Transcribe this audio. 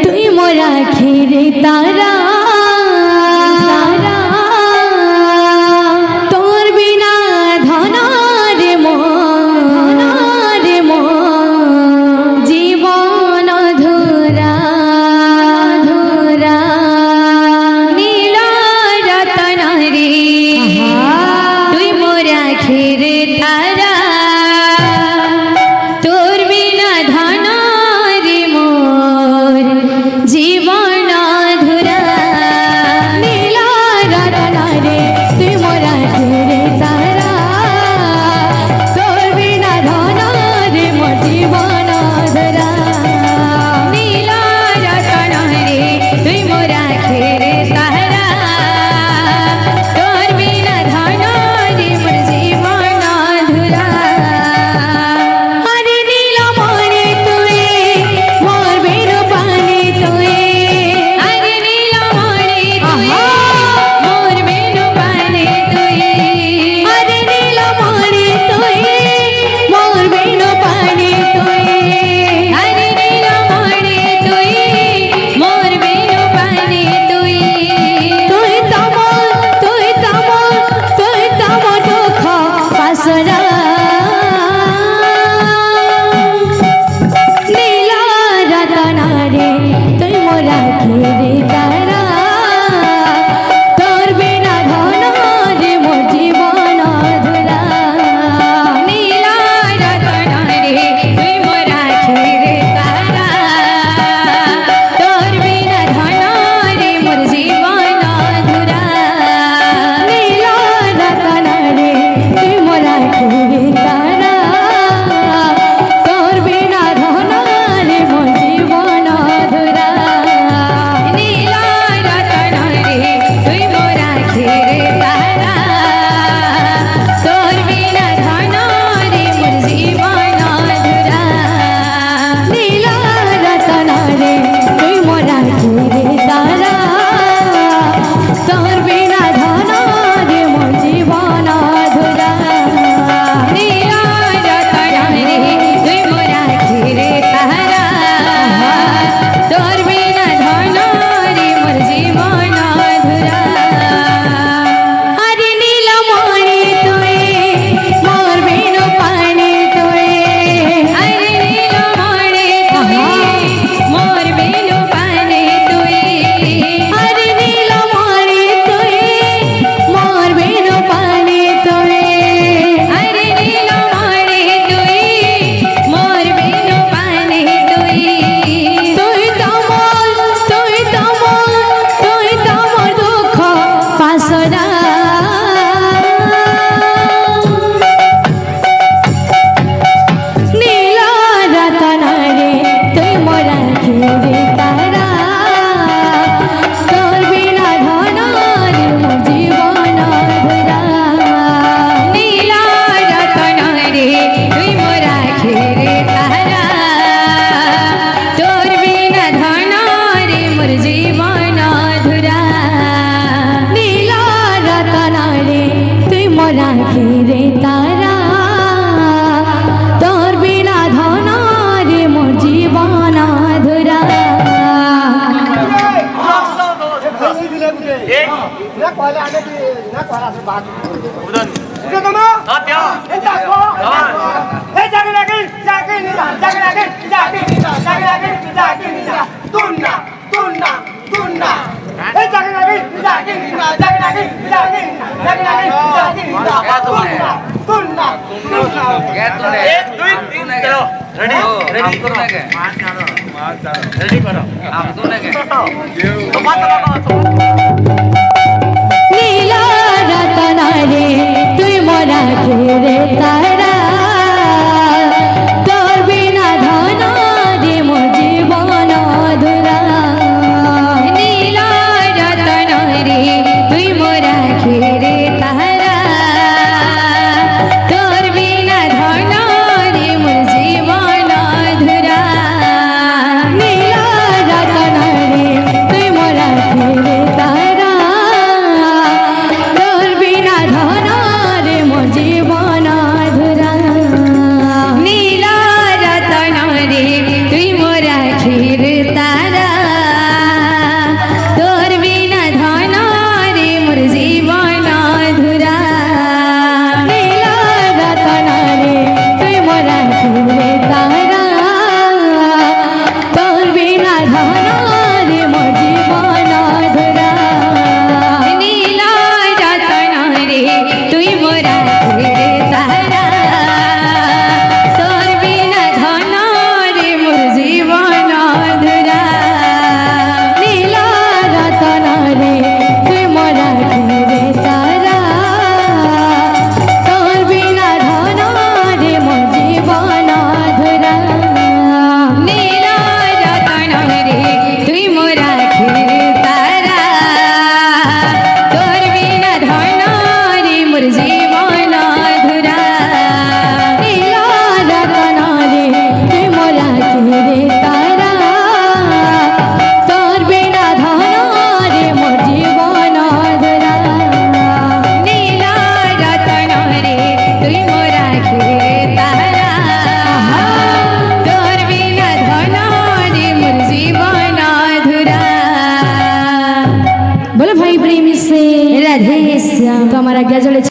তুই মোরা ঘিরে তারা তোর বিনা ধনারে মো জীবন ধুরা ধুরা নীল রতন রে তুই মোরা ঘিরে তারা তোর বিনা ধনারে মোর জীবন ধুরা নীল রতন রে তুই মোরা ঘিরে তারা তোর বিনা ধনারে মোর জীবন ধুরা নীল রতন রে তুই মোরা ঘিরে তারা তোর বিনা ধনারে মোর জীবন ধুরা আরে নীলমণি তুই মোর বিনু পানি তুই আরে নীলমণি তুই মোর বিনু পানি তুই আরে নীলমণি তুই মোর বিনু পানি তুই আরে নীলমণি তুই মোর বিনু পানি তুই তুই তম দুঃখ পাসরা নীল রতন রে তুই মোরা ঘিরে তারা তোর বিনা ধন রে মোর জীবন ধুরা নীল রতন রে তুই মোরা ঘিরে তারা তোর বিনা ধন রে মোর জীবন ধুরা নীল রতন রে তুই মোরা ঘিরে তারা তোর বিনা ধন রে মোর জীবন ধুরা নীল রতন রে তুই মোরা ঘিরে তারা তোর বিনা ধন রে মোর জীবন ধুরা নীল রতন রে তুই মোরা ঘিরে তারা তোর বিনা ধন রে মোর জীবন ধুরা নীল রতন রে তুই মোরা ঘিরে তারা তোর বিনা ধন রে মোর জীবন ধুরা আরে নীলমণি তুই মোর বিনু পানি তুই আরে নীলমণি তুই মোর বিনু পানি তুই আরে নীলমণি তুই মোর বিনু পানি তুই আরে নীলমণি তুই মোর বিনু পানি তুই তুই তমর দুঃখ পাসরা নীল রতন রে তুই মোরা ঘিরে তারা তোর বিনা ধন রে মোর জীবন ধুরা নীল রতন রে তুই মোরা ঘিরে তারা তোর বিনা ধন রে মোর জীবন ধুরা নীল রতন রে তুই মোরা ঘিরে তারা তোর বিনা ধন রে মোর জীবন ধুরা নীল রতন রে তুই মোরা ঘিরে তারা তোর বিনা ধন রে মোর জীবন ধুরা নীল রতন রে তুই মোরা ঘিরে তারা তোর বিনা ধন রে মোর জীবন ধুরা নীল রতন রে গিয়া জড়ে